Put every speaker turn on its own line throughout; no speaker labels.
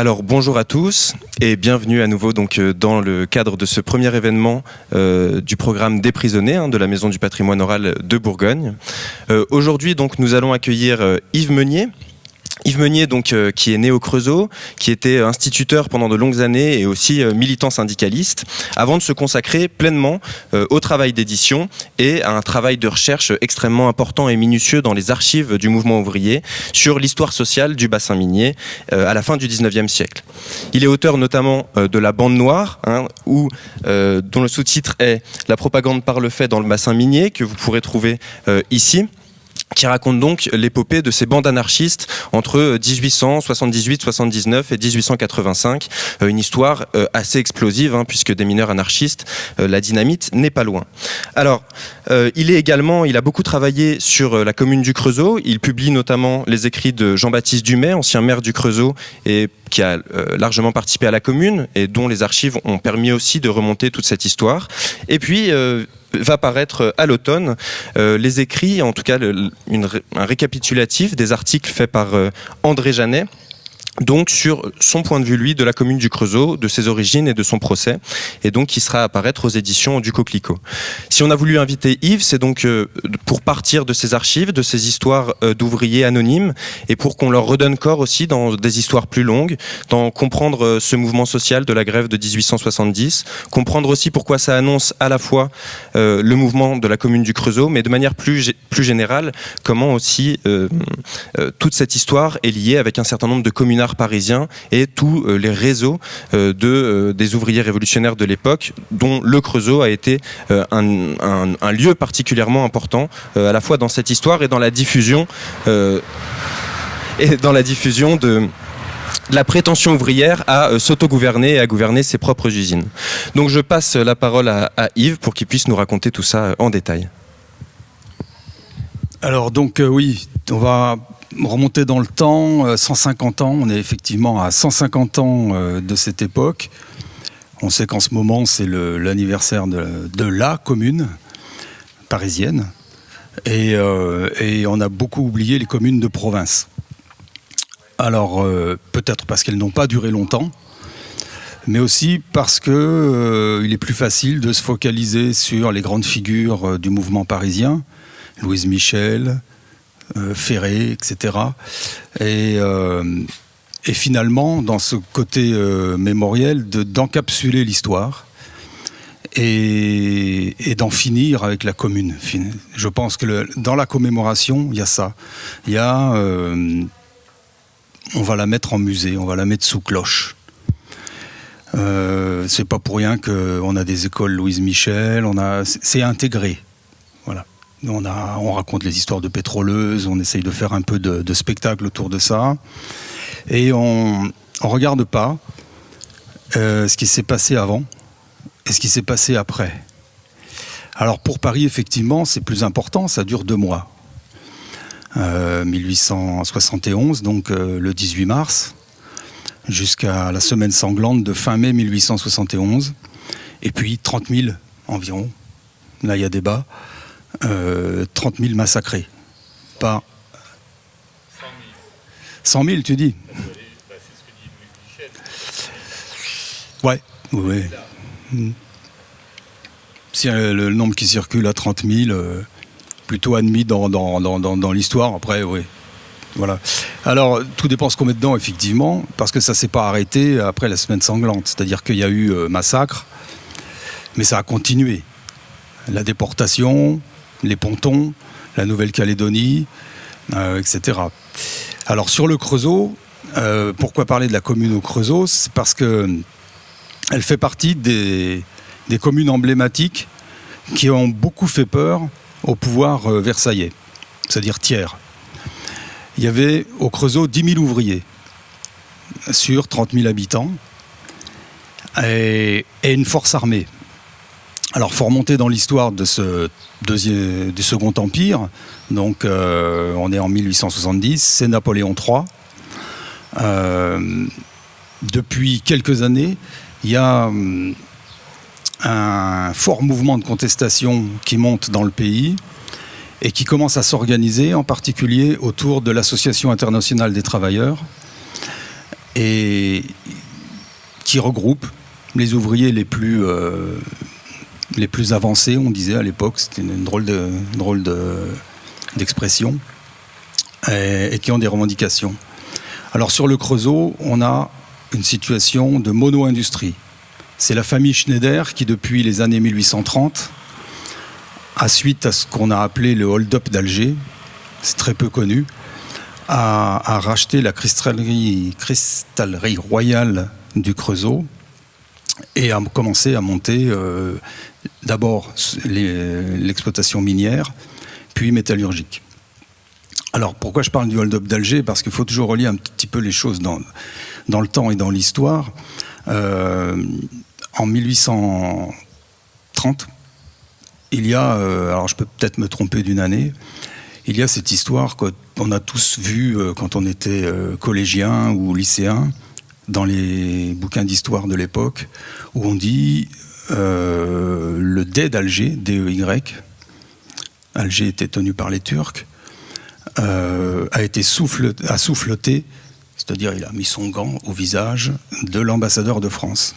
Alors bonjour à tous et bienvenue à nouveau dans le cadre de ce premier événement du programme Déprisonné de la Maison du Patrimoine Oral de Bourgogne. Aujourd'hui nous allons accueillir Yves Meunier. Yves Meunier, qui est né au Creusot, qui était instituteur pendant de longues années et aussi militant syndicaliste, avant de se consacrer pleinement au travail d'édition et à un travail de recherche extrêmement important et minutieux dans les archives du mouvement ouvrier sur l'histoire sociale du bassin minier à la fin du 19e siècle. Il est auteur notamment de La Bande Noire, dont le sous-titre est « La propagande par le fait dans le bassin minier », que vous pourrez trouver ici, qui raconte donc l'épopée de ces bandes anarchistes entre 1878-79 et 1885. Une histoire assez explosive, puisque des mineurs anarchistes, la dynamite n'est pas loin. Alors, il a beaucoup travaillé sur la commune du Creusot. Il publie notamment les écrits de Jean-Baptiste Dumay, ancien maire du Creusot, et qui a largement participé à la commune, et dont les archives ont permis aussi de remonter toute cette histoire. Et puis, va paraître à l'automne les écrits, en tout cas un récapitulatif des articles faits par André Janet, donc sur son point de vue, lui, de la commune du Creusot, de ses origines et de son procès, et donc qui sera à apparaître aux éditions du Coquelicot. Si on a voulu inviter Yves, c'est donc pour partir de ces archives, de ces histoires d'ouvriers anonymes, et pour qu'on leur redonne corps aussi dans des histoires plus longues, dans comprendre ce mouvement social de la grève de 1870, comprendre aussi pourquoi ça annonce à la fois le mouvement de la commune du Creusot, mais de manière plus générale, comment aussi toute cette histoire est liée avec un certain nombre de communards parisiens et tous les réseaux des ouvriers révolutionnaires de l'époque, dont le Creusot a été un lieu particulièrement important, à la fois dans cette histoire et dans la diffusion de la prétention ouvrière à s'autogouverner et à gouverner ses propres usines. Donc je passe la parole à Yves pour qu'il puisse nous raconter tout ça en détail.
Alors oui, on va remonter dans le temps, 150 ans, on est effectivement à 150 ans de cette époque. On sait qu'en ce moment, c'est l'anniversaire de la commune parisienne. Et on a beaucoup oublié les communes de province. Alors, peut-être parce qu'elles n'ont pas duré longtemps, mais aussi parce que il est plus facile de se focaliser sur les grandes figures du mouvement parisien, Louise Michel, Ferré, etc. Et finalement, dans ce côté mémoriel, d'encapsuler l'histoire et d'en finir avec la commune. Je pense que dans la commémoration, il y a ça. Il y a... on va la mettre en musée, on va la mettre sous cloche. C'est pas pour rien qu'on a des écoles Louise Michel, c'est intégré. Voilà. On raconte les histoires de pétroleuses, on essaye de faire un peu de spectacle autour de ça. Et on ne regarde pas ce qui s'est passé avant et ce qui s'est passé après. Alors pour Paris, effectivement, c'est plus important, ça dure 2 mois. 1871, donc le 18 mars, jusqu'à la semaine sanglante de fin mai 1871. Et puis 30 000 environ, là il y a débat. 30 000 massacrés. Pas 100 000, tu dis?
C'est ce que dit Louise Michel.
Ouais. Si le nombre qui circule à 30 000, plutôt admis dans l'histoire, après, oui. Voilà. Alors, tout dépend ce qu'on met dedans, effectivement, parce que ça ne s'est pas arrêté après la semaine sanglante. C'est-à-dire qu'il y a eu massacre, mais ça a continué. La déportation, les pontons, la Nouvelle-Calédonie, etc. Alors sur le Creusot, pourquoi parler de la commune au Creusot? C'est parce qu'elle fait partie des communes emblématiques qui ont beaucoup fait peur au pouvoir versaillais, c'est-à-dire tiers. Il y avait au Creusot 10 000 ouvriers sur 30 000 habitants et une force armée. Alors, il faut remonter dans l'histoire de du Second Empire. Donc, on est en 1870, c'est Napoléon III. Depuis quelques années, il y a un fort mouvement de contestation qui monte dans le pays et qui commence à s'organiser, en particulier autour de l'Association internationale des travailleurs et qui regroupe les ouvriers les plus avancés, on disait à l'époque, c'était une drôle d'expression, et qui ont des revendications. Alors sur le Creusot, on a une situation de mono-industrie. C'est la famille Schneider qui, depuis les années 1830, à suite à ce qu'on a appelé le hold-up d'Alger, c'est très peu connu, a racheté la cristallerie royale du Creusot et a commencé à monter d'abord l'exploitation minière, puis métallurgique. Alors pourquoi je parle du hold-up d'Alger ? Parce qu'il faut toujours relier un petit peu les choses dans le temps et dans l'histoire. En 1830, il y a, alors je peux peut-être me tromper d'une année, il y a cette histoire qu'on a tous vue quand on était collégien ou lycéen, dans les bouquins d'histoire de l'époque, où on dit le Dey d'Alger, DEY, Alger était tenu par les Turcs, a souffleté, c'est-à-dire il a mis son gant au visage de l'ambassadeur de France.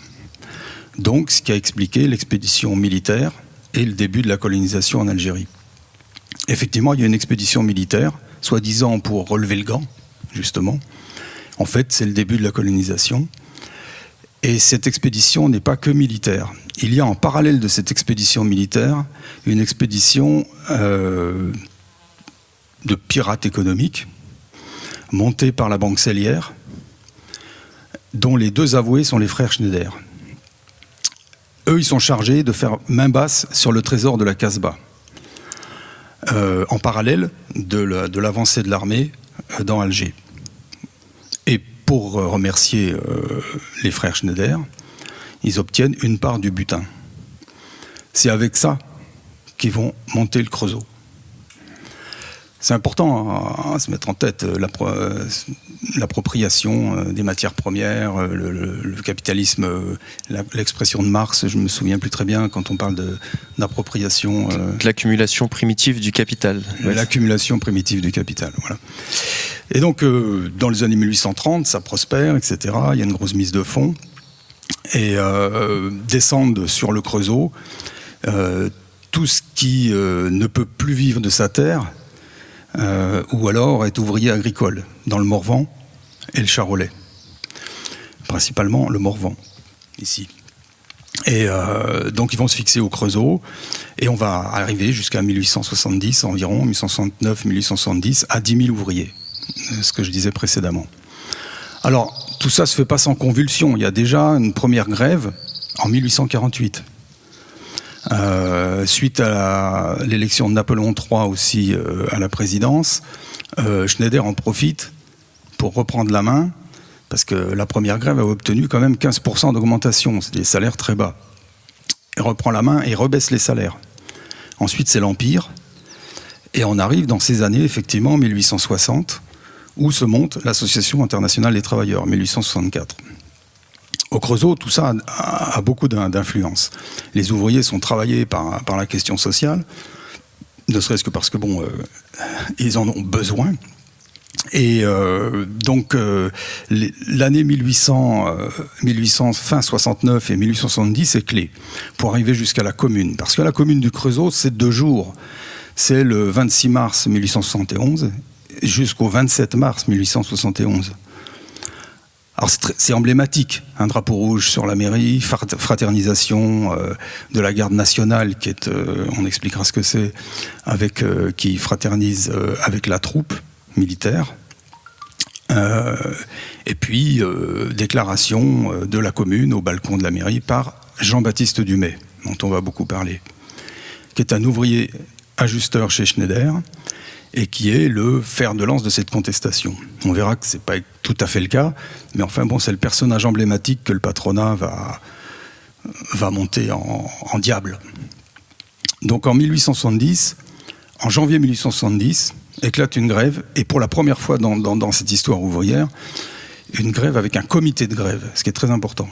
Donc, ce qui a expliqué l'expédition militaire et le début de la colonisation en Algérie. Effectivement, il y a une expédition militaire, soi-disant pour relever le gant, justement. En fait, c'est le début de la colonisation. Et cette expédition n'est pas que militaire. Il y a en parallèle de cette expédition militaire une expédition de pirates économiques montée par la Banque Cellière, dont les deux avoués sont les frères Schneider. Eux, ils sont chargés de faire main basse sur le trésor de la Casbah, en parallèle de l'avancée de l'armée dans Alger. Et pour remercier les frères Schneider, ils obtiennent une part du butin. C'est avec ça qu'ils vont monter le Creusot. C'est important à se mettre en tête, l'appropriation des matières premières, le capitalisme, l'expression de Marx, je ne me souviens plus très bien quand on parle d'appropriation.
L'accumulation primitive du capital.
L'accumulation primitive du capital, voilà. Et donc, dans les années 1830, ça prospère, etc. Il y a une grosse mise de fonds. Et descendent sur le Creusot tout ce qui ne peut plus vivre de sa terre, ou alors est ouvrier agricole dans le Morvan et le Charolais. Principalement le Morvan, ici. Et donc ils vont se fixer au Creusot, et on va arriver jusqu'à 1870 environ, 1869-1870, à 10 000 ouvriers, ce que je disais précédemment. Alors, tout ça ne se fait pas sans convulsion. Il y a déjà une première grève en 1848. Suite à l'élection de Napoléon III aussi à la présidence, Schneider en profite pour reprendre la main, parce que la première grève a obtenu quand même 15% d'augmentation, c'est des salaires très bas. Il reprend la main et rebaisse les salaires. Ensuite, c'est l'Empire, et on arrive dans ces années, effectivement, 1860, où se monte l'Association internationale des travailleurs, 1864. Au Creusot, tout ça a beaucoup d'influence. Les ouvriers sont travaillés par la question sociale, ne serait-ce que parce que, ils en ont besoin. Et donc, l'année 1800, fin 69 et 1870 est clé pour arriver jusqu'à la commune. Parce que la commune du Creusot, c'est 2 jours. C'est le 26 mars 1871 jusqu'au 27 mars 1871. Alors c'est emblématique, un drapeau rouge sur la mairie, fraternisation de la garde nationale, qui est, on expliquera ce que c'est, qui fraternise avec la troupe militaire, et puis déclaration de la commune au balcon de la mairie par Jean-Baptiste Dumay, dont on va beaucoup parler, qui est un ouvrier ajusteur chez Schneider, et qui est le fer de lance de cette contestation. On verra que ce n'est pas tout à fait le cas, mais enfin c'est le personnage emblématique que le patronat va monter en diable. Donc en janvier 1870, éclate une grève, et pour la première fois dans cette histoire ouvrière, une grève avec un comité de grève, ce qui est très important.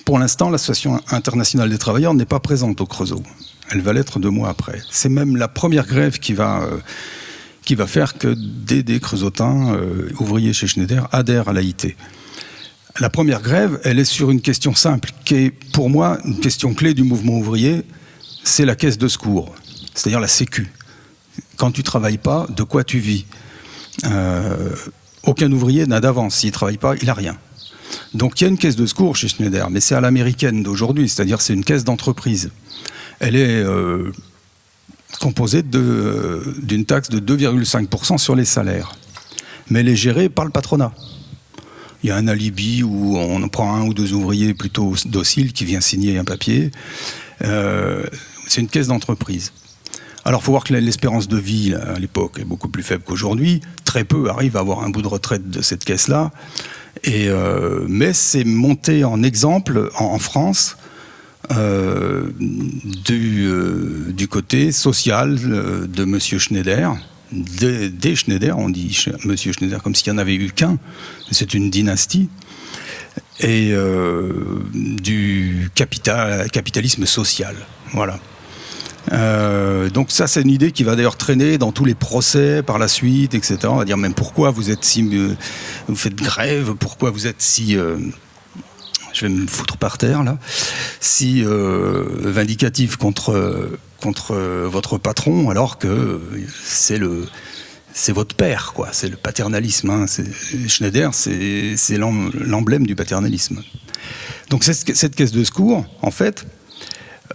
Pour l'instant, l'Association internationale des travailleurs n'est pas présente au Creusot. Elle va l'être 2 mois après. C'est même la première grève qui va faire que des Creusotins, ouvriers chez Schneider, adhèrent à l'AIT. La première grève, elle est sur une question simple, qui est pour moi une question clé du mouvement ouvrier, c'est la caisse de secours, c'est-à-dire la Sécu. Quand tu ne travailles pas, de quoi tu vis ? Aucun ouvrier n'a d'avance, s'il ne travaille pas, il n'a rien. Donc il y a une caisse de secours chez Schneider, mais c'est à l'américaine d'aujourd'hui, c'est-à-dire c'est une caisse d'entreprise. Elle est composée d'une taxe de 2,5% sur les salaires. Mais elle est gérée par le patronat. Il y a un alibi où on prend un ou deux ouvriers plutôt dociles qui viennent signer un papier. C'est une caisse d'entreprise. Alors il faut voir que l'espérance de vie à l'époque est beaucoup plus faible qu'aujourd'hui. Très peu arrivent à avoir un bout de retraite de cette caisse-là. Mais c'est monté en exemple en France du côté social de M. Schneider, des Schneider, on dit M. Schneider comme s'il n'y en avait eu qu'un, c'est une dynastie, et du capitalisme social. Voilà. Donc ça, c'est une idée qui va d'ailleurs traîner dans tous les procès par la suite, etc. On va dire même pourquoi vous êtes si... vous faites grève, pourquoi vous êtes si... je vais me foutre par terre, là. Si vindicatif contre votre patron, alors que c'est votre père, quoi. C'est le paternalisme. Hein. Schneider, c'est l'emblème du paternalisme. Donc cette caisse de secours, en fait...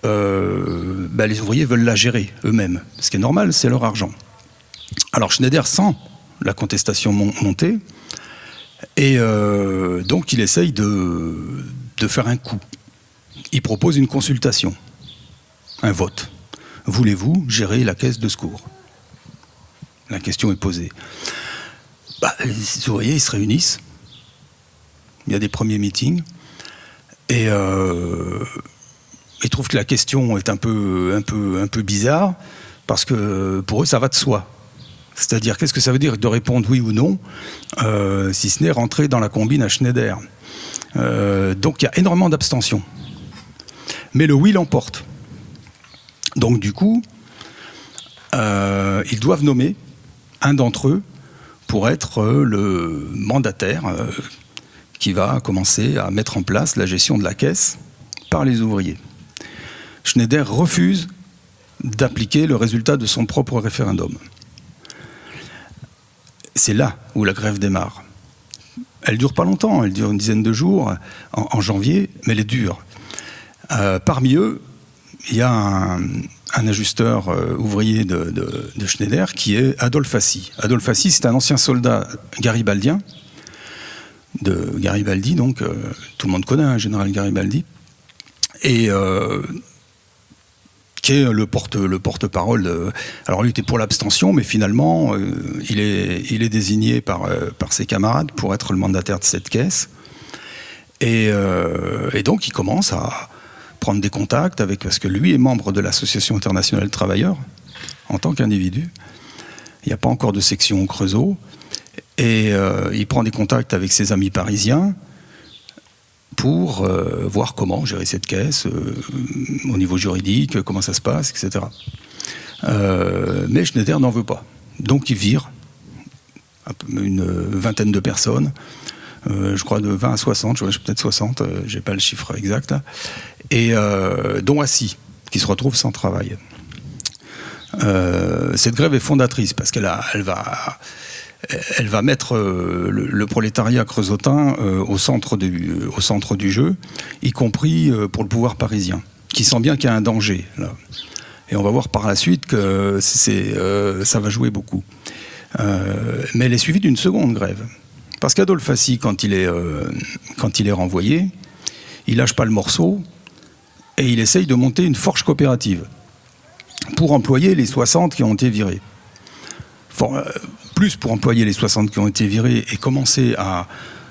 les ouvriers veulent la gérer eux-mêmes. Ce qui est normal, c'est leur argent. Alors Schneider sent la contestation monter et donc il essaye de faire un coup. Il propose une consultation, un vote. Voulez-vous gérer la caisse de secours ? La question est posée. Les ouvriers, ils se réunissent. Il y a des premiers meetings et ils trouvent que la question est un peu bizarre, parce que pour eux, ça va de soi. C'est-à-dire, qu'est-ce que ça veut dire de répondre oui ou non, si ce n'est rentrer dans la combine à Schneider. Donc, il y a énormément d'abstention. Mais le oui l'emporte. Donc, du coup, ils doivent nommer un d'entre eux pour être le mandataire qui va commencer à mettre en place la gestion de la caisse par les ouvriers. Schneider refuse d'appliquer le résultat de son propre référendum. C'est là où la grève démarre. Elle dure pas longtemps, elle dure une dizaine de jours, en janvier, mais elle est dure. Parmi eux, il y a un ajusteur ouvrier de Schneider qui est Adolphe Assy. Adolphe Assy, c'est un ancien soldat garibaldien, de Garibaldi, donc tout le monde connaît, un général Garibaldi, et qui est le porte-parole. Alors lui était pour l'abstention, mais finalement il est désigné par ses camarades pour être le mandataire de cette caisse. Et donc il commence à prendre des contacts parce que lui est membre de l'Association internationale de travailleurs en tant qu'individu. Il n'y a pas encore de section au Creusot. Et il prend des contacts avec ses amis parisiens pour voir comment gérer cette caisse au niveau juridique, comment ça se passe, etc. Mais Schneider n'en veut pas. Donc il vire une vingtaine de personnes, je crois de 20 à 60, peut-être 60, j'ai pas le chiffre exact, là, et dont Assy, qui se retrouve sans travail. Cette grève est fondatrice parce qu'elle va mettre le prolétariat creusotin au centre du jeu, y compris pour le pouvoir parisien, qui sent bien qu'il y a un danger, là. Et on va voir par la suite que ça va jouer beaucoup. Mais elle est suivie d'une seconde grève. Parce qu'Adolphe Assy, quand il est renvoyé, il lâche pas le morceau et il essaye de monter une forge coopérative pour employer les 60 qui ont été virés. Plus pour employer les 60 qui ont été virés et commencer à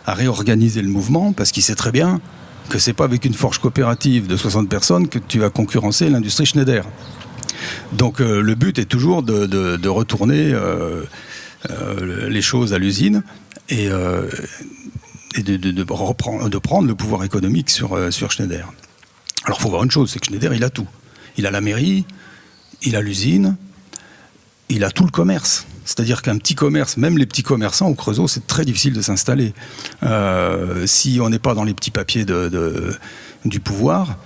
réorganiser le mouvement, parce qu'il sait très bien que c'est pas avec une forge coopérative de 60 personnes que tu vas concurrencer l'industrie Schneider. Donc le but est toujours de retourner les choses à l'usine et de prendre le pouvoir économique sur Schneider. Alors il faut voir une chose, c'est que Schneider, il a tout. Il a la mairie, il a l'usine, il a tout le commerce. C'est-à-dire qu'un petit commerce, même les petits commerçants au Creusot, c'est très difficile de s'installer. Si on n'est pas dans les petits papiers du pouvoir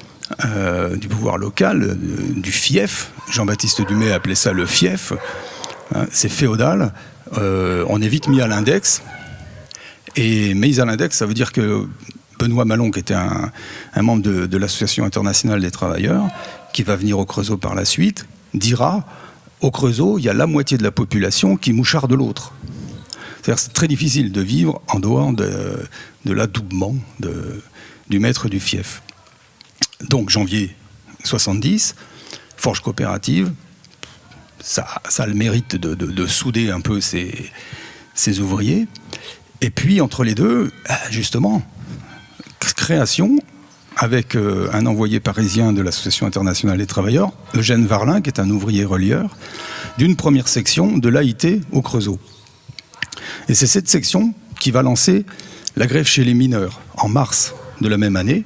local, du fief, Jean-Baptiste Dumay appelait ça le fief, hein, c'est féodal, on est vite mis à l'index. Et mis à l'index, ça veut dire que Benoît Malon, qui était un membre de l'Association internationale des travailleurs, qui va venir au Creusot par la suite, dira: au Creusot, il y a la moitié de la population qui moucharde de l'autre. C'est-à-dire que c'est très difficile de vivre en dehors de l'adoubement du maître du fief. Donc, janvier 70, forge coopérative, ça a le mérite de souder un peu ces ouvriers. Et puis, entre les deux, justement, création, avec un envoyé parisien de l'Association internationale des travailleurs, Eugène Varlin, qui est un ouvrier relieur, d'une première section de l'AIT au Creusot. Et c'est cette section qui va lancer la grève chez les mineurs en mars de la même année,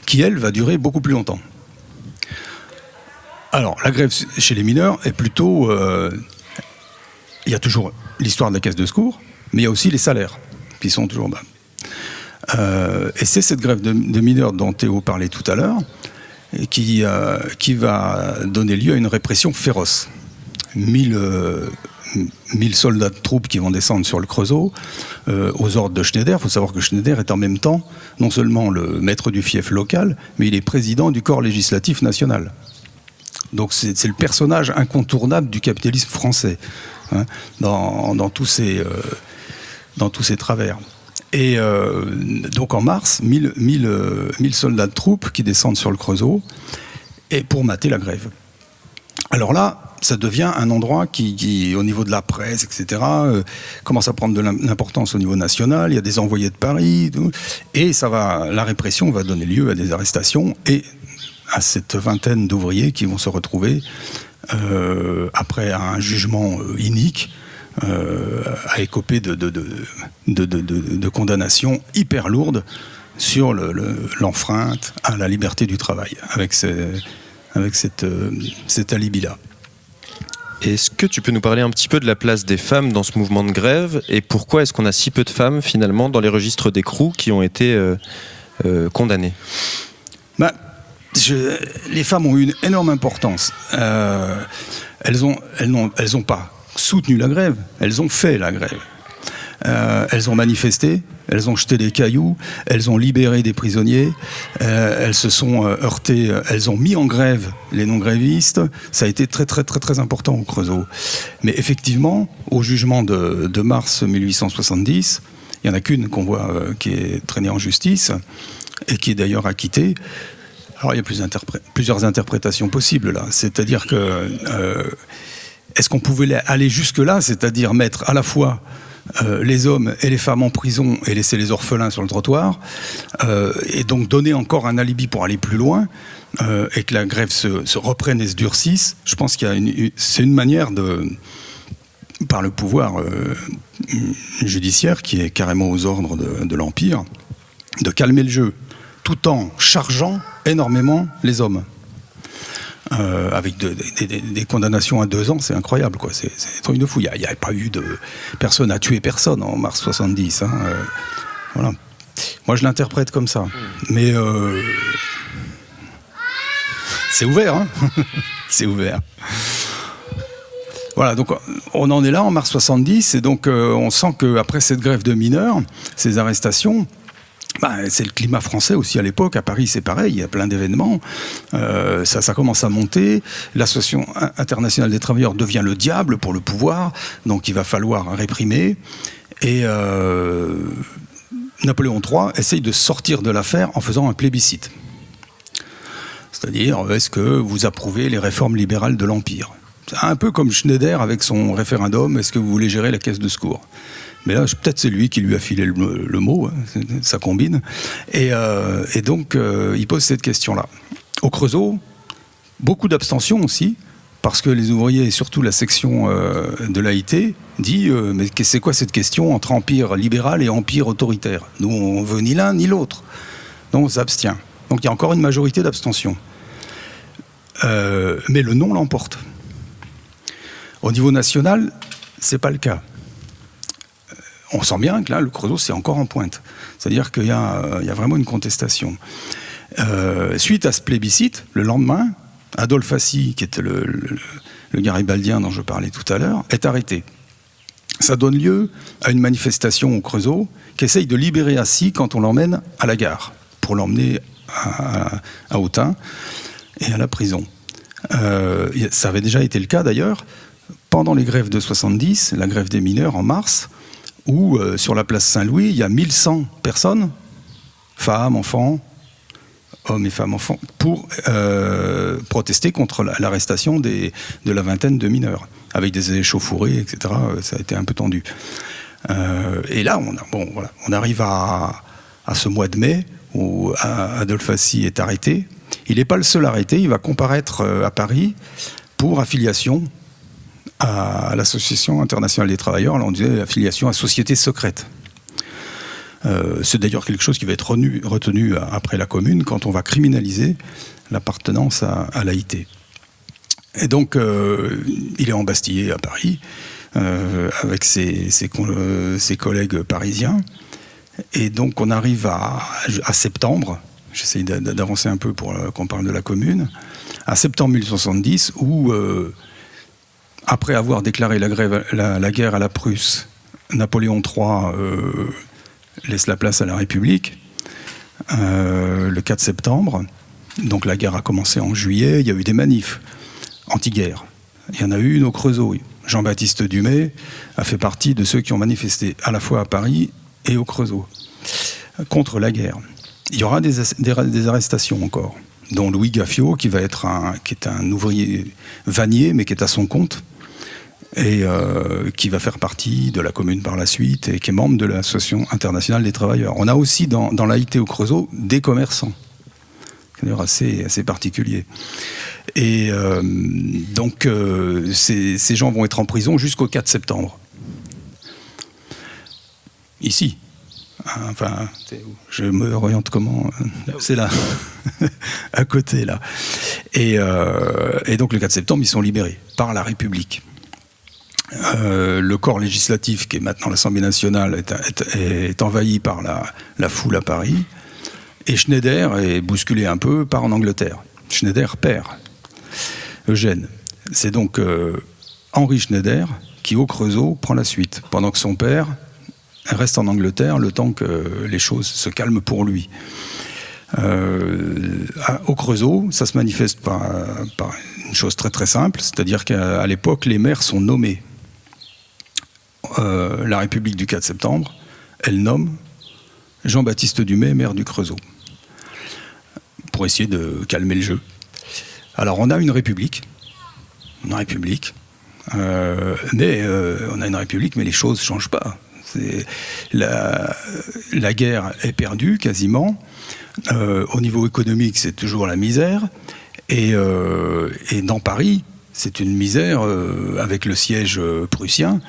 qui, elle, va durer beaucoup plus longtemps. Alors, la grève chez les mineurs est plutôt... il y a toujours l'histoire de la caisse de secours, mais il y a aussi les salaires, qui sont toujours bas. Et c'est cette grève de mineurs dont Théo parlait tout à l'heure, qui va donner lieu à une répression féroce. 1000 soldats de troupes qui vont descendre sur le Creusot aux ordres de Schneider. Il faut savoir que Schneider est en même temps non seulement le maître du fief local, mais il est président du corps législatif national. Donc c'est le personnage incontournable du capitalisme français, hein, dans tous ses travers. Et donc en mars, 1000 soldats de troupes qui descendent sur le Creusot et pour mater la grève. Alors là, ça devient un endroit qui au niveau de la presse, etc., commence à prendre de l'importance au niveau national. Il y a des envoyés de Paris, et la répression va donner lieu à des arrestations et à cette vingtaine d'ouvriers qui vont se retrouver après un jugement inique, à écoper de condamnations hyper lourdes sur l'enfreinte à la liberté du travail, avec cet alibi-là.
Est-ce que tu peux nous parler un petit peu de la place des femmes dans ce mouvement de grève et pourquoi est-ce qu'on a si peu de femmes finalement dans les registres d'écrou qui ont été condamnées ?
Les femmes ont eu une énorme importance. Elles n'ont pas soutenu la grève, elles ont fait la grève. Elles ont manifesté, elles ont jeté des cailloux, elles ont libéré des prisonniers, elles se sont heurtées, elles ont mis en grève les non-grévistes. Ça a été très très très très important au Creusot. Mais effectivement, au jugement de mars 1870, il n'y en a qu'une qu'on voit qui est traînée en justice et qui est d'ailleurs acquittée. Alors il y a plusieurs interprétations possibles là. C'est-à-dire que est-ce qu'on pouvait aller jusque-là, c'est-à-dire mettre à la fois les hommes et les femmes en prison et laisser les orphelins sur le trottoir, et donc donner encore un alibi pour aller plus loin, et que la grève se reprenne et se durcisse? Je pense c'est une manière par le pouvoir judiciaire, qui est carrément aux ordres de l'Empire, de calmer le jeu, tout en chargeant énormément les hommes. Avec des condamnations à 2 ans, c'est incroyable, quoi. C'est un truc de fou. Il n'y a pas eu personne à tuer personne en mars 70. Hein. Voilà. Moi, je l'interprète comme ça. Mais c'est ouvert, hein. C'est ouvert. Voilà, donc on en est là en mars 70, et donc on sent qu'après cette grève de mineurs, ces arrestations, c'est le climat français aussi à l'époque. À Paris, c'est pareil, il y a plein d'événements. Ça commence à monter. L'Association internationale des travailleurs devient le diable pour le pouvoir, donc il va falloir réprimer. Et Napoléon III essaye de sortir de l'affaire en faisant un plébiscite. C'est-à-dire, est-ce que vous approuvez les réformes libérales de l'Empire ? C'est un peu comme Schneider avec son référendum, est-ce que vous voulez gérer la caisse de secours ? Mais là, peut-être c'est lui qui lui a filé le mot, hein, ça combine. Et donc, il pose cette question-là. Au Creusot, beaucoup d'abstention aussi, parce que les ouvriers, et surtout la section de l'AIT, dit mais c'est quoi cette question entre empire libéral et empire autoritaire ? Nous, on veut ni l'un ni l'autre. Donc, on s'abstient. Donc, il y a encore une majorité d'abstention. Mais le non l'emporte. Au niveau national, c'est pas le cas. On sent bien que là, le Creusot, c'est encore en pointe. C'est-à-dire qu'il y a vraiment une contestation. Suite à ce plébiscite, le lendemain, Adolphe Assy, qui était le garibaldien dont je parlais tout à l'heure, est arrêté. Ça donne lieu à une manifestation au Creusot qui essaye de libérer Assy quand on l'emmène à la gare, pour l'emmener à Autun et à la prison. Ça avait déjà été le cas d'ailleurs pendant les grèves de 70, la grève des mineurs en mars, où sur la place Saint-Louis, il y a 1100 personnes, femmes, enfants, hommes et femmes enfants, pour protester contre l'arrestation de la vingtaine de mineurs, avec des échauffourées, etc. Ça a été un peu tendu. Et là, on arrive à ce mois de mai, où Adolphe Assy est arrêté. Il n'est pas le seul arrêté, il va comparaître à Paris pour affiliation à l'Association internationale des travailleurs. Là, on disait affiliation à société secrète. C'est d'ailleurs quelque chose qui va être retenu après la Commune, quand on va criminaliser l'appartenance à l'AIT. Et donc, il est embastillé à Paris, avec ses collègues parisiens. Et donc, on arrive à septembre, j'essaie d'avancer un peu pour qu'on parle de la Commune, à septembre 1870, où, après avoir déclaré la guerre à la Prusse, Napoléon III laisse la place à la République, le 4 septembre. Donc la guerre a commencé en juillet, il y a eu des manifs anti-guerre. Il y en a eu une au Creusot. Jean-Baptiste Dumay a fait partie de ceux qui ont manifesté à la fois à Paris et au Creusot contre la guerre. Il y aura des arrestations encore, dont Louis Gaffiot, qui est un ouvrier vannier, mais qui est à son compte, et qui va faire partie de la Commune par la suite, et qui est membre de l'Association internationale des travailleurs. On a aussi dans l'AIT au Creusot des commerçants, c'est d'ailleurs assez particulier. Et donc ces gens vont être en prison jusqu'au 4 septembre. Ici. Enfin, je me oriente comment? C'est là, à côté là. Et donc le 4 septembre, ils sont libérés par la République. Le corps législatif, qui est maintenant l'Assemblée nationale, est envahi par la foule à Paris. Et Schneider est bousculé un peu, part en Angleterre. Schneider perd Eugène. C'est donc Henri Schneider qui, au Creusot, prend la suite, pendant que son père reste en Angleterre le temps que les choses se calment pour lui. Au Creusot, ça se manifeste par une chose très très simple, c'est-à-dire qu'à l'époque, les maires sont nommés. La République du 4 septembre, elle nomme Jean-Baptiste Dumay, maire du Creusot, pour essayer de calmer le jeu. Alors on a une République, mais on a une République, mais les choses ne changent pas. La guerre est perdue quasiment. Au niveau économique, c'est toujours la misère. Et dans Paris, c'est une misère avec le siège prussien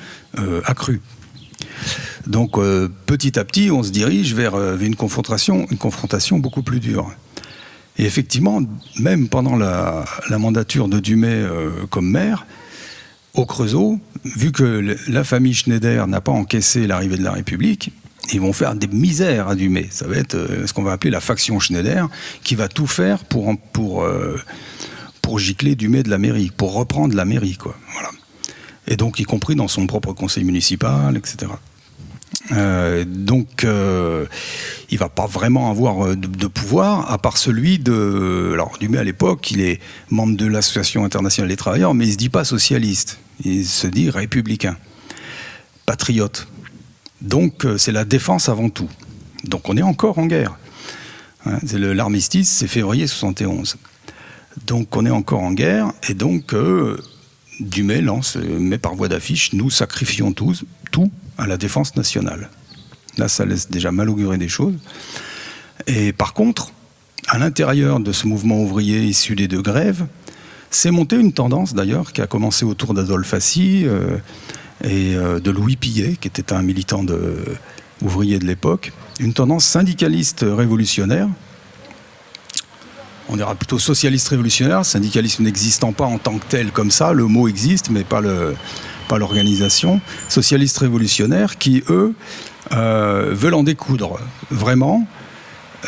accru. Donc petit à petit, on se dirige vers une confrontation beaucoup plus dure. Et effectivement, même pendant la mandature de Dumay comme maire, au Creusot, vu que la famille Schneider n'a pas encaissé l'arrivée de la République, ils vont faire des misères à Dumay. Ça va être ce qu'on va appeler la faction Schneider, qui va tout faire pour gicler Dumay de la mairie, pour reprendre la mairie, quoi. Voilà. Et donc, y compris dans son propre conseil municipal, etc. Donc, il va pas vraiment avoir de pouvoir, à part celui de... Alors, Dumay, à l'époque, il est membre de l'Association internationale des travailleurs, mais il se dit pas socialiste. Il se dit républicain, patriote. Donc, c'est la défense avant tout. Donc, on est encore en guerre. L'armistice, c'est février 71. Donc, on est encore en guerre, et donc, Dumay met par voie d'affiche, nous sacrifions tout à la défense nationale. Là, ça laisse déjà mal augurer des choses. Et par contre, à l'intérieur de ce mouvement ouvrier issu des deux grèves, s'est montée une tendance, d'ailleurs, qui a commencé autour d'Adolphe Assy et de Louis Pillet, qui était un militant ouvrier de l'époque, une tendance syndicaliste révolutionnaire. On dira plutôt socialiste révolutionnaire, syndicalisme n'existant pas en tant que tel comme ça, le mot existe, mais pas à l'organisation, socialistes révolutionnaires, qui, eux, veulent en découdre, vraiment,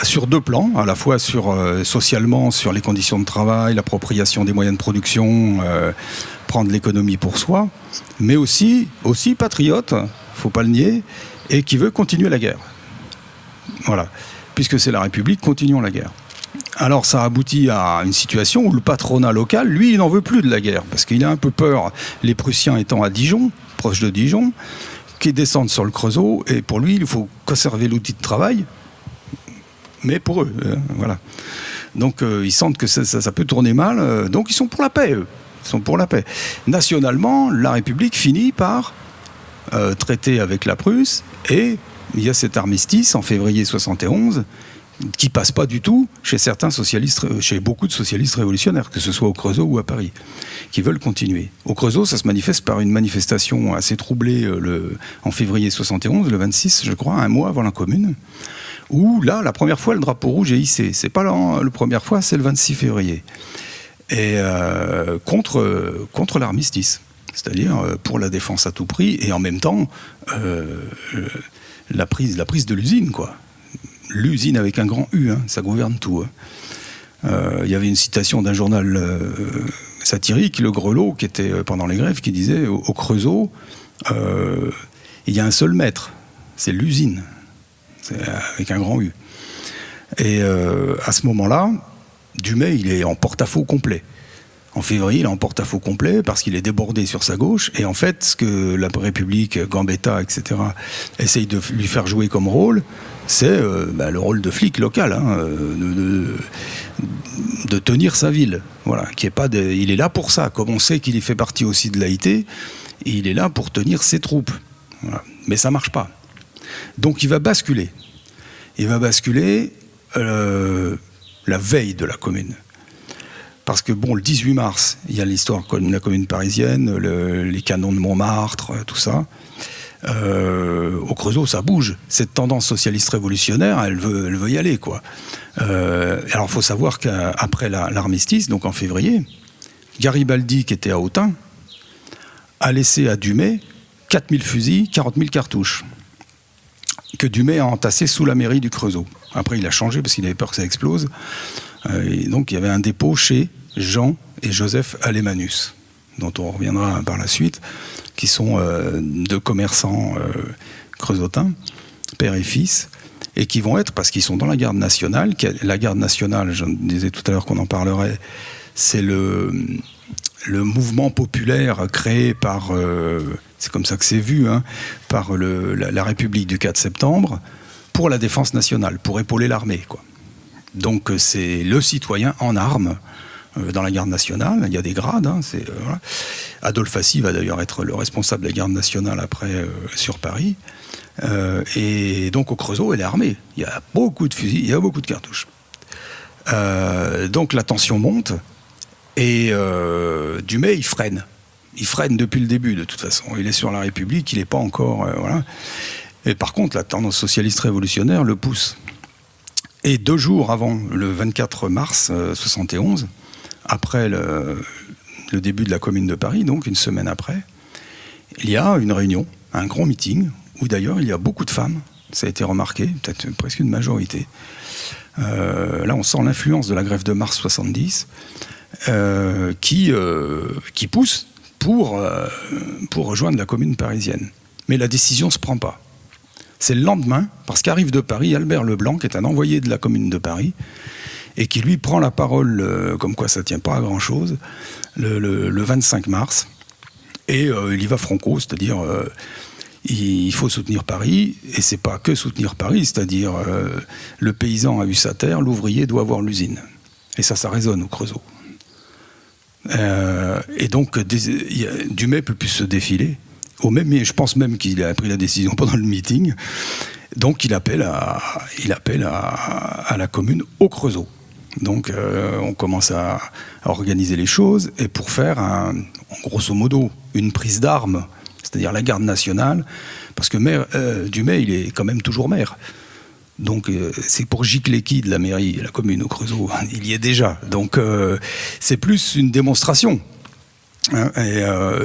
sur 2 plans, à la fois socialement, sur les conditions de travail, l'appropriation des moyens de production, prendre l'économie pour soi, mais aussi patriote, faut pas le nier, et qui veut continuer la guerre. Voilà. Puisque c'est la République, continuons la guerre. Alors ça aboutit à une situation où le patronat local, lui, il n'en veut plus de la guerre, parce qu'il a un peu peur, les Prussiens étant à Dijon, proche de Dijon, qui descendent sur le Creusot, et pour lui, il faut conserver l'outil de travail, mais pour eux, voilà. Donc ils sentent que ça peut tourner mal, donc ils sont pour la paix, eux. Ils sont pour la paix. Nationalement, la République finit par traiter avec la Prusse, et il y a cet armistice en février 71 qui passe pas du tout chez certains socialistes, chez beaucoup de socialistes révolutionnaires, que ce soit au Creusot ou à Paris, qui veulent continuer. Au Creusot, ça se manifeste par une manifestation assez troublée en février 71, le 26, je crois, un mois avant la Commune, où là, la première fois, le drapeau rouge est hissé. C'est pas la première fois, c'est le 26 février. Et contre l'armistice, c'est-à-dire pour la défense à tout prix, et en même temps la prise de l'usine, quoi. L'usine avec un grand U, hein, ça gouverne tout. Il y avait une citation d'un journal satirique, Le Grelot, qui était pendant les grèves, qui disait au Creusot, il y a un seul maître, c'est l'usine, c'est avec un grand U. Et à ce moment-là, Dumay, il est en porte-à-faux complet. En février, il est en porte-à-faux complet parce qu'il est débordé sur sa gauche. Et en fait, ce que la République, Gambetta, etc., essaye de lui faire jouer comme rôle, c'est le rôle de flic local, hein, de tenir sa ville. Voilà, il est là pour ça. Comme on sait qu'il y fait partie aussi de l'AIT, il est là pour tenir ses troupes. Voilà. Mais ça ne marche pas. Donc il va basculer. Il va basculer la veille de la Commune. Parce que, le 18 mars, il y a l'histoire de la Commune parisienne, les canons de Montmartre, tout ça. Au Creusot, ça bouge. Cette tendance socialiste révolutionnaire, elle veut y aller, quoi. Alors, il faut savoir qu'après l'armistice, donc en février, Garibaldi, qui était à Autun, a laissé à Dumay 4000 fusils, 40 000 cartouches, que Dumay a entassé sous la mairie du Creusot. Après, il a changé parce qu'il avait peur que ça explose. Et donc, il y avait un dépôt chez Jean et Joseph Alémanus, dont on reviendra par la suite, qui sont 2 commerçants creusotins, père et fils, et qui vont être, parce qu'ils sont dans la garde nationale, la garde nationale, je disais tout à l'heure qu'on en parlerait, c'est le mouvement populaire créé par, c'est comme ça que c'est vu, hein, par la République du 4 septembre, pour la défense nationale, pour épauler l'armée, quoi. Donc c'est le citoyen en armes dans la garde nationale. Il y a des grades. Hein, voilà. Adolphe Assy va d'ailleurs être le responsable de la garde nationale après sur Paris. Et donc au Creusot, elle est armée. Il y a beaucoup de fusils, il y a beaucoup de cartouches. Donc la tension monte et Dumay, il freine. Il freine depuis le début, de toute façon. Il est sur la République, il n'est pas encore... voilà. Et par contre, la tendance socialiste révolutionnaire le pousse. Et 2 jours avant, le 24 mars 71, après le début de la Commune de Paris, donc une semaine après, il y a une réunion, un grand meeting, où d'ailleurs il y a beaucoup de femmes, ça a été remarqué, peut-être presque une majorité. Là, on sent l'influence de la grève de mars 70, qui pousse pour rejoindre la Commune parisienne. Mais la décision ne se prend pas. C'est le lendemain, parce qu'arrive de Paris Albert Leblanc, qui est un envoyé de la Commune de Paris, et qui lui prend la parole, comme quoi ça ne tient pas à grand-chose, le 25 mars, et il y va franco, c'est-à-dire il faut soutenir Paris, et c'est pas que soutenir Paris, c'est-à-dire le paysan a eu sa terre, l'ouvrier doit avoir l'usine. Et ça résonne au Creusot. Et donc Dumay peut plus se défiler. Je pense même qu'il a pris la décision pendant le meeting. Donc il appelle à la Commune au Creusot. Donc on commence à organiser les choses, et pour faire grosso modo une prise d'armes, c'est-à-dire la garde nationale, parce que Dumay, il est quand même toujours maire. Donc c'est pour gicler qui de la mairie, la Commune au Creusot, il y est déjà. Donc c'est plus une démonstration. Et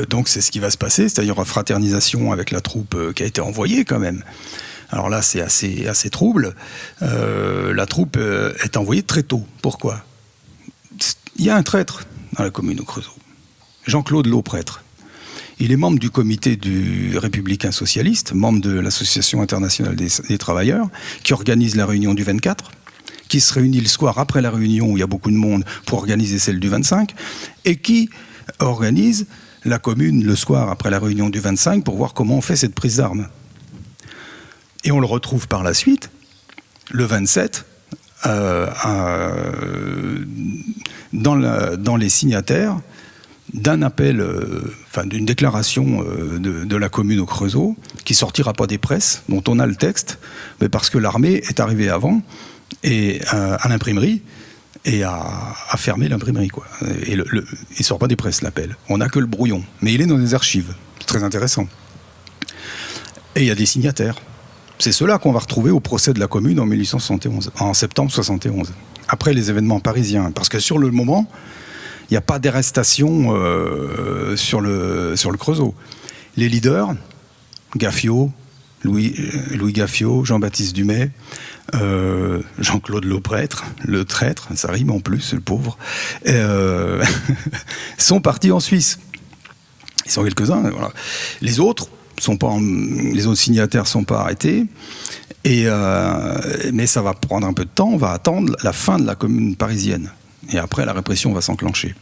donc c'est ce qui va se passer, c'est-à-dire fraternisation avec la troupe qui a été envoyée quand même. Alors là c'est assez trouble. La troupe est envoyée très tôt. Pourquoi ? Il y a un traître dans la commune au Creusot, Jean-Claude Lauprêtre. Il est membre du comité du Républicain Socialiste, membre de l'Association internationale des travailleurs, qui organise la réunion du 24, qui se réunit le soir après la réunion où il y a beaucoup de monde pour organiser celle du 25, et qui organise la commune le soir après la réunion du 25 pour voir comment on fait cette prise d'armes. Et on le retrouve par la suite, le 27, dans les signataires d'un appel, d'une déclaration de la commune au Creusot, qui sortira pas des presses, dont on a le texte, mais parce que l'armée est arrivée avant, et à l'imprimerie, et a fermé l'imprimerie, quoi. Et il sort pas des presses, l'appel. On n'a que le brouillon, mais il est dans les archives. C'est très intéressant. Et il y a des signataires. C'est ceux-là qu'on va retrouver au procès de la commune en 1871, en septembre 71, après les événements parisiens. Parce que sur le moment, il n'y a pas d'arrestation sur le Creusot. Les leaders, Gaffiot, Louis Gaffiot, Jean-Baptiste Dumay, Jean-Claude Lauprêtre, le traître, ça rime en plus, le pauvre, sont partis en Suisse. Ils sont quelques-uns, voilà. Les autres signataires ne sont pas arrêtés, mais ça va prendre un peu de temps, on va attendre la fin de la commune parisienne. Et après, la répression va s'enclencher.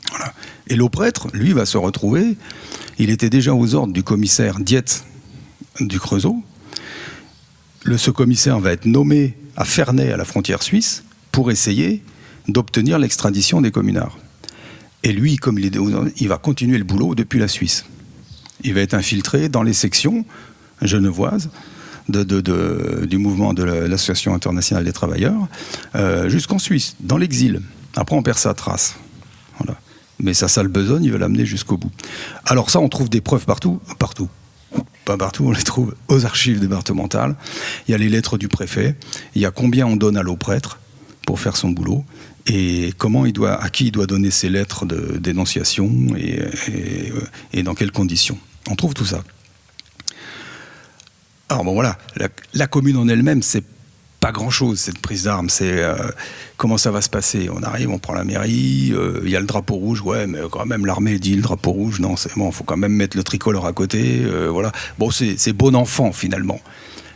Voilà. Et Lauprêtre, lui, va se retrouver, il était déjà aux ordres du commissaire Dietz du Creusot. Ce commissaire va être nommé à Ferney, à la frontière suisse, pour essayer d'obtenir l'extradition des communards. Et lui, comme il va continuer le boulot depuis la Suisse. Il va être infiltré dans les sections genevoises du mouvement de l'Association internationale des travailleurs jusqu'en Suisse, dans l'exil. Après, on perd sa trace. Voilà. Mais sa sale besogne, il veut l'amener jusqu'au bout. Alors ça, on trouve des preuves partout. Pas partout, on les trouve aux archives départementales. Il y a les lettres du préfet, il y a combien on donne à Lauprêtre pour faire son boulot, et à qui il doit donner ses lettres de dénonciation, et dans quelles conditions. On trouve tout ça. Alors bon voilà, la commune en elle-même, c'est pas grand-chose, cette prise d'armes. C'est comment ça va se passer. On arrive, on prend la mairie, il y a le drapeau rouge, ouais, mais quand même l'armée dit le drapeau rouge, non, c'est bon, faut quand même mettre le tricolore à côté, voilà. Bon, c'est bon enfant finalement.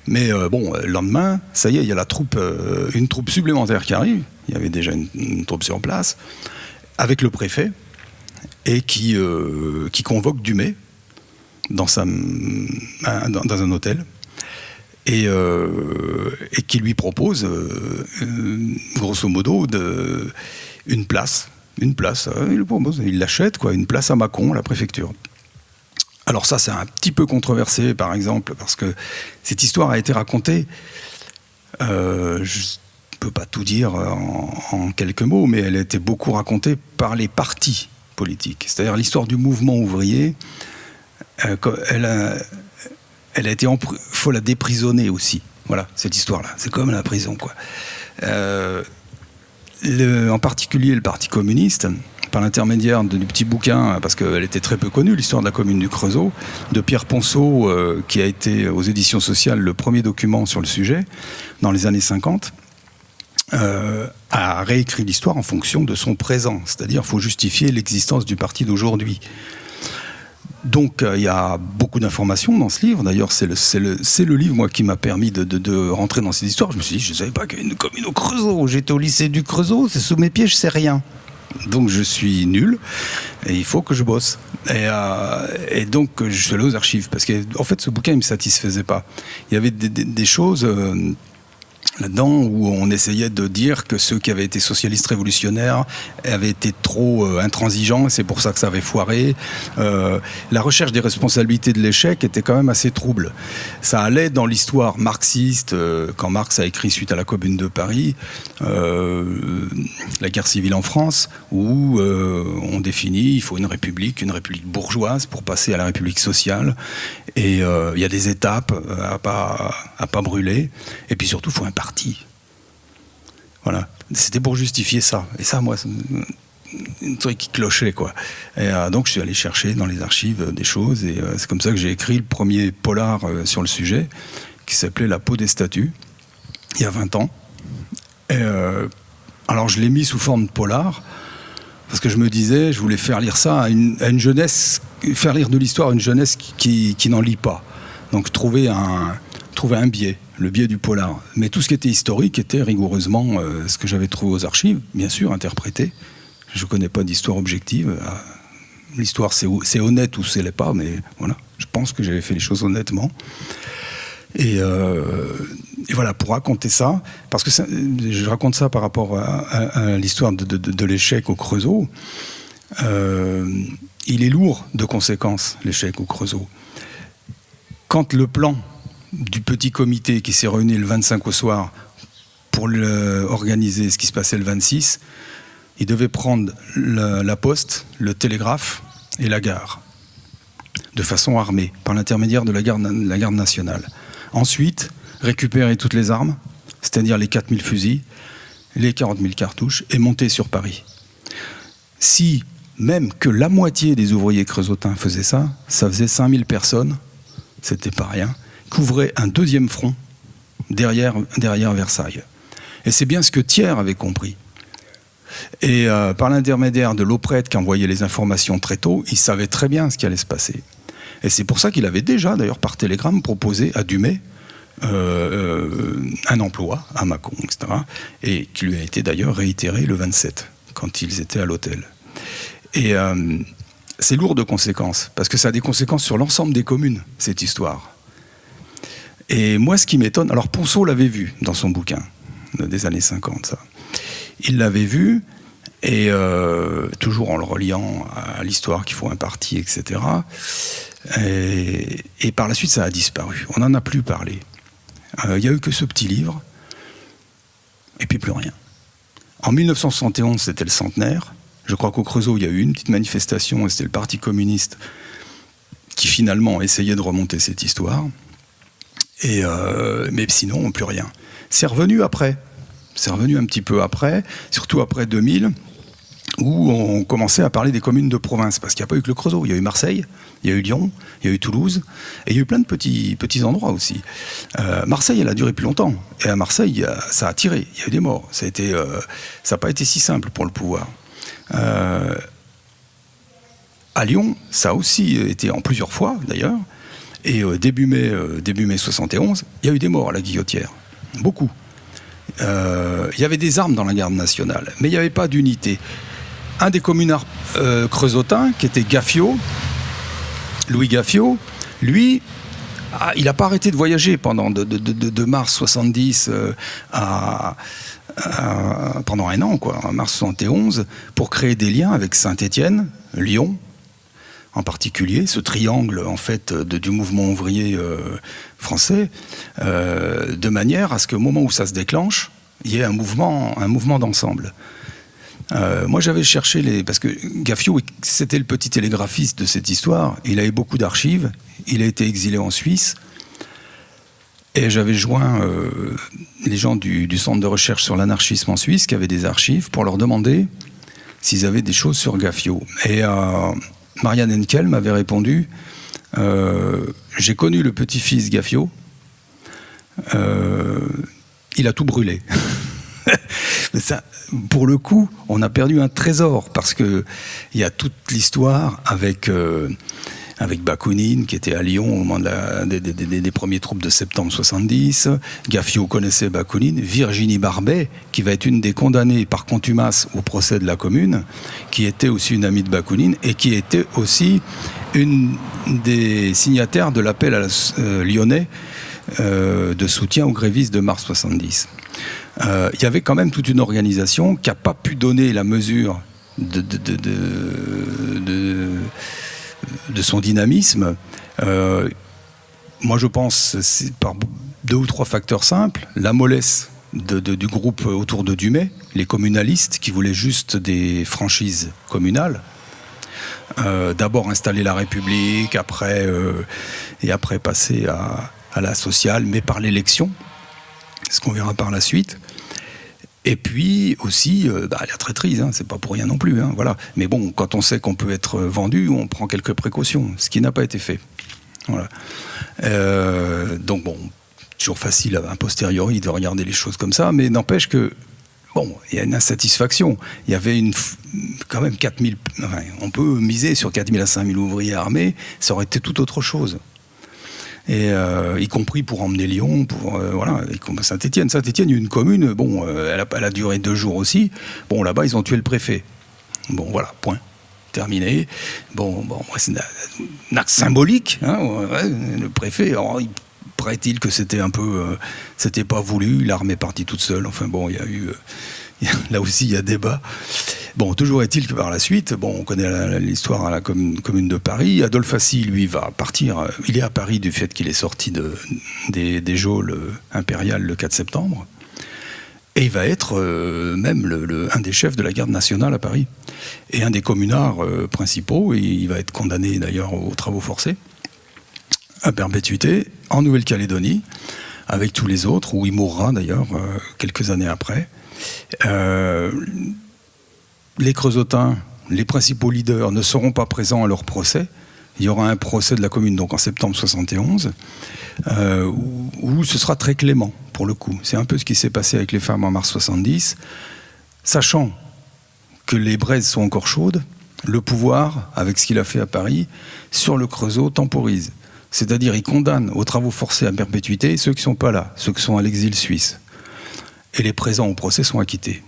Mais le lendemain, ça y est, il y a une troupe supplémentaire qui arrive. Il y avait déjà une troupe sur place, avec le préfet, et qui convoque Dumay dans un hôtel. Et qui lui propose, grosso modo, une place. Il l'achète, quoi, une place à Mâcon, à la préfecture. Alors ça, c'est un petit peu controversé, par exemple, parce que cette histoire a été racontée, je ne peux pas tout dire en quelques mots, mais elle a été beaucoup racontée par les partis politiques. C'est-à-dire l'histoire du mouvement ouvrier, elle a été... faut la déprisonner aussi. Voilà, cette histoire-là. C'est comme la prison, quoi. En particulier le Parti communiste, par l'intermédiaire du petit bouquin, parce qu'elle était très peu connue, l'histoire de la commune du Creusot, de Pierre Ponceau, qui a été aux éditions sociales le premier document sur le sujet, dans les années 50, a réécrit l'histoire en fonction de son présent. C'est-à-dire qu'il faut justifier l'existence du parti d'aujourd'hui. Donc il y a beaucoup d'informations dans ce livre. D'ailleurs, c'est le livre, moi, qui m'a permis de rentrer dans cette histoire. Je me suis dit, je ne savais pas qu'il y avait une commune au Creusot. J'étais au lycée du Creusot, c'est sous mes pieds, je ne sais rien. Donc je suis nul et il faut que je bosse. Et donc je suis allé aux archives parce qu'en fait ce bouquin ne me satisfaisait pas. Il y avait des choses là-dedans où on essayait de dire que ceux qui avaient été socialistes révolutionnaires avaient été trop intransigeants, et c'est pour ça que ça avait foiré. La recherche des responsabilités de l'échec était quand même assez trouble. Ça allait dans l'histoire marxiste, quand Marx a écrit suite à la Commune de Paris, la guerre civile en France, où on définit, il faut une république bourgeoise pour passer à la république sociale, et il y a des étapes à pas brûler, et puis surtout il faut un parti. Voilà, c'était pour justifier ça. Et ça, moi, un truc qui clochait, quoi. Et donc je suis allé chercher dans les archives des choses, et c'est comme ça que j'ai écrit le premier polar sur le sujet, qui s'appelait La peau des statues, il y a 20 ans. Et, alors je l'ai mis sous forme de polar, parce que je me disais, je voulais faire lire ça à une jeunesse, faire lire de l'histoire à une jeunesse qui n'en lit pas. Donc trouver un biais, le biais du polar. Mais tout ce qui était historique était rigoureusement ce que j'avais trouvé aux archives, bien sûr, interprété. Je ne connais pas d'histoire objective. L'histoire, c'est honnête ou c'est l'est pas, mais voilà, je pense que j'avais fait les choses honnêtement. Et voilà, pour raconter ça, parce que je raconte ça par rapport à l'histoire de l'échec au Creusot. Il est lourd de conséquences, l'échec au Creusot. Quand le plan du petit comité qui s'est réuni le 25 au soir pour organiser ce qui se passait le 26, il devait prendre la poste, le télégraphe et la gare, de façon armée, par l'intermédiaire de la garde nationale. Ensuite, récupérer toutes les armes, c'est-à-dire les 4000 fusils, les 40 000 cartouches, et monter sur Paris. Si même que la moitié des ouvriers creusotins faisaient ça, ça faisait 5000 personnes, c'était pas rien, couvraient un deuxième front derrière Versailles. Et c'est bien ce que Thiers avait compris. Et par l'intermédiaire de l'Auprette qui envoyait les informations très tôt, il savait très bien ce qui allait se passer. Et c'est pour ça qu'il avait déjà, d'ailleurs, par télégramme, proposé à Dumay un emploi à Mâcon, etc. Et qui lui a été d'ailleurs réitéré le 27, quand ils étaient à l'hôtel. Et c'est lourd de conséquences, parce que ça a des conséquences sur l'ensemble des communes, cette histoire. Et moi, ce qui m'étonne... Alors, Ponceau l'avait vu dans son bouquin, des années 50, ça. Il l'avait vu, et toujours en le reliant à l'histoire qu'il faut un parti, etc. Et par la suite, ça a disparu. On n'en a plus parlé. Il n'y a eu que ce petit livre, et puis plus rien. En 1971, c'était le centenaire. Je crois qu'au Creusot, il y a eu une petite manifestation, et c'était le Parti communiste qui finalement essayait de remonter cette histoire. Mais sinon, plus rien. C'est revenu après. C'est revenu un petit peu après, surtout après 2000, où on commençait à parler des communes de province, parce qu'il n'y a pas eu que le Creusot. Il y a eu Marseille, il y a eu Lyon, il y a eu Toulouse, et il y a eu plein de petits endroits aussi. Marseille, elle a duré plus longtemps. Et à Marseille, ça a tiré, il y a eu des morts. Ça n'a pas été si simple pour le pouvoir. À Lyon, ça a aussi été en plusieurs fois, d'ailleurs. Et début mai 71, il y a eu des morts à la Guillotière. Beaucoup. Il y avait des armes dans la garde nationale, mais il n'y avait pas d'unité. Un des communards creusotins, qui était Gaffiot, Louis Gaffiot, lui, il n'a pas arrêté de voyager pendant de mars 70 pendant un an, quoi, en mars 71, pour créer des liens avec Saint-Étienne, Lyon, en particulier, ce triangle en fait du mouvement ouvrier français, de manière à ce qu'au moment où ça se déclenche, il y ait un mouvement d'ensemble. Moi, j'avais cherché parce que Gaffiot, c'était le petit télégraphiste de cette histoire. Il avait beaucoup d'archives. Il a été exilé en Suisse. Et j'avais joint les gens du Centre de recherche sur l'anarchisme en Suisse, qui avaient des archives, pour leur demander s'ils avaient des choses sur Gaffiot. Et Marianne Henkel m'avait répondu j'ai connu le petit-fils Gaffiot, il a tout brûlé. Mais ça, pour le coup, on a perdu un trésor, parce qu'il y a toute l'histoire avec Bakounine, qui était à Lyon au moment des premiers troupes de septembre 70. Gaffiot connaissait Bakounine. Virginie Barbet, qui va être une des condamnées par contumace au procès de la Commune, qui était aussi une amie de Bakounine, et qui était aussi une des signataires de l'appel lyonnais de soutien aux grévistes de mars 70. Il y avait quand même toute une organisation qui n'a pas pu donner la mesure de son dynamisme. Moi, je pense c'est par 2 ou 3 facteurs simples. La mollesse du groupe autour de Dumay, les communalistes qui voulaient juste des franchises communales. D'abord installer la République, et après passer à la sociale, mais par l'élection, ce qu'on verra par la suite. Et puis aussi, la traîtrise, c'est pas pour rien non plus. Voilà. Mais bon, quand on sait qu'on peut être vendu, on prend quelques précautions, ce qui n'a pas été fait. Voilà. Donc bon, toujours facile a posteriori de regarder les choses comme ça, mais n'empêche que, bon, il y a une insatisfaction. Il y avait quand même 4000, on peut miser sur 4000 à 5000 ouvriers armés, ça aurait été tout autre chose. Et y compris pour emmener Lyon, voilà, Saint-Étienne. Saint-Étienne, il y a une commune, bon, elle a duré 2 jours aussi. Bon, là-bas, ils ont tué le préfet. Bon, voilà, point. Terminé. Bon, c'est un acte symbolique. Le préfet, alors, il paraît-il que c'était un peu, c'était pas voulu. L'armée est partie toute seule. Enfin bon, il y a eu, là aussi, il y a débat. Bon, toujours est-il que par la suite, bon, on connaît l'histoire à la commune de Paris. Adolphe Assy, lui, va partir. Il est à Paris du fait qu'il est sorti des geôles impériales le 4 septembre. Et il va être même un des chefs de la garde nationale à Paris. Et un des communards principaux. Et il va être condamné d'ailleurs aux travaux forcés, à perpétuité, en Nouvelle-Calédonie, avec tous les autres, où il mourra d'ailleurs quelques années après. Les Creusotins, les principaux leaders, ne seront pas présents à leur procès. Il y aura un procès de la commune donc en septembre 71, où ce sera très clément, pour le coup. C'est un peu ce qui s'est passé avec les femmes en mars 70. Sachant que les braises sont encore chaudes, le pouvoir, avec ce qu'il a fait à Paris, sur le Creusot, temporise. C'est-à-dire, il condamne aux travaux forcés à perpétuité ceux qui ne sont pas là, ceux qui sont à l'exil suisse. Et les présents au procès sont acquittés.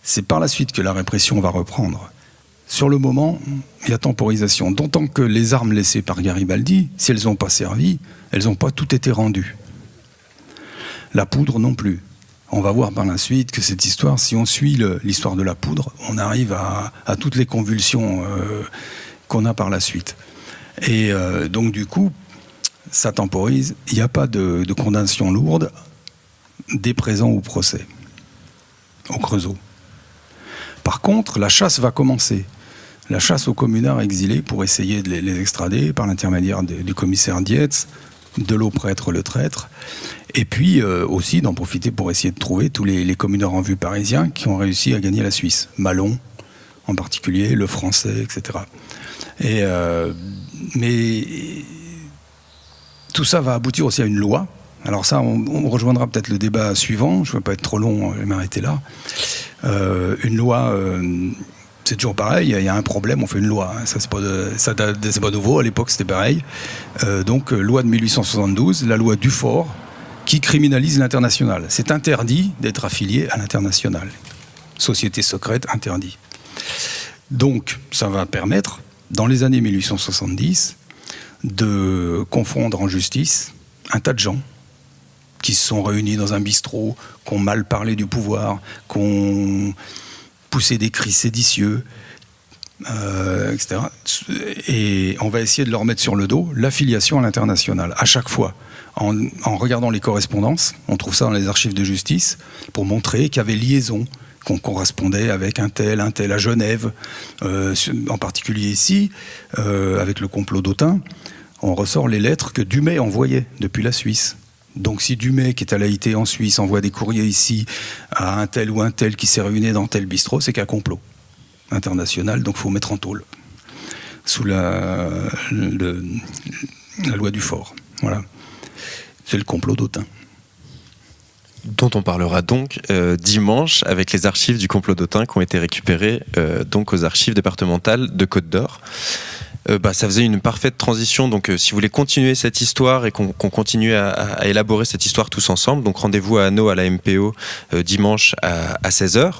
C'est par la suite que la répression va reprendre. Sur le moment, il y a temporisation. D'autant que les armes laissées par Garibaldi, si elles n'ont pas servi, elles n'ont pas toutes été rendues. La poudre non plus. On va voir par la suite que cette histoire, si on suit l'histoire de la poudre, on arrive à toutes les convulsions qu'on a par la suite. Et donc du coup, ça temporise. Il n'y a pas de condamnation lourde des présents au procès, au Creusot. Par contre, la chasse va commencer. La chasse aux communards exilés pour essayer de les extrader par l'intermédiaire du commissaire Dietz, de l'auprêtre le traître, et puis aussi d'en profiter pour essayer de trouver tous les communards en vue parisiens qui ont réussi à gagner la Suisse. Malon, en particulier, le français, etc. Mais tout ça va aboutir aussi à une loi. Alors ça, on rejoindra peut-être le débat suivant. Je ne vais pas être trop long, je vais m'arrêter là. Une loi, c'est toujours pareil. Il y a un problème, on fait une loi. Ça, c'est pas nouveau. À l'époque, c'était pareil. Donc, loi de 1872, la loi Dufort, qui criminalise l'international. C'est interdit d'être affilié à l'international. Société secrète, interdit. Donc, ça va permettre, dans les années 1870, de confondre en justice un tas de gens qui se sont réunis dans un bistrot, qui ont mal parlé du pouvoir, qui ont poussé des cris séditieux, etc. Et on va essayer de leur mettre sur le dos l'affiliation à l'international, à chaque fois. En regardant les correspondances, on trouve ça dans les archives de justice, pour montrer qu'il y avait liaison, qu'on correspondait avec un tel à Genève, en particulier ici, avec le complot d'Autun. On ressort les lettres que Dumay envoyait depuis la Suisse. Donc si Dumay, qui est à l'AIT en Suisse, envoie des courriers ici à un tel ou un tel qui s'est réuni dans tel bistrot, c'est qu'un complot international, donc il faut mettre en tôle, sous la loi Dufort. Voilà. C'est le complot d'Autun.
Dont on parlera donc dimanche avec les archives du complot d'Autun qui ont été récupérées donc aux archives départementales de Côte d'Or. Ça faisait une parfaite transition, donc si vous voulez continuer cette histoire et qu'on continue à élaborer cette histoire tous ensemble, donc rendez-vous à Hanau à la MPO dimanche à 16h.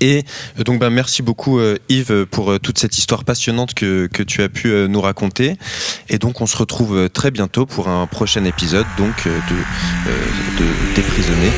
Et donc merci beaucoup Yves pour toute cette histoire passionnante que tu as pu nous raconter. Et donc on se retrouve très bientôt pour un prochain épisode donc des prisonniers.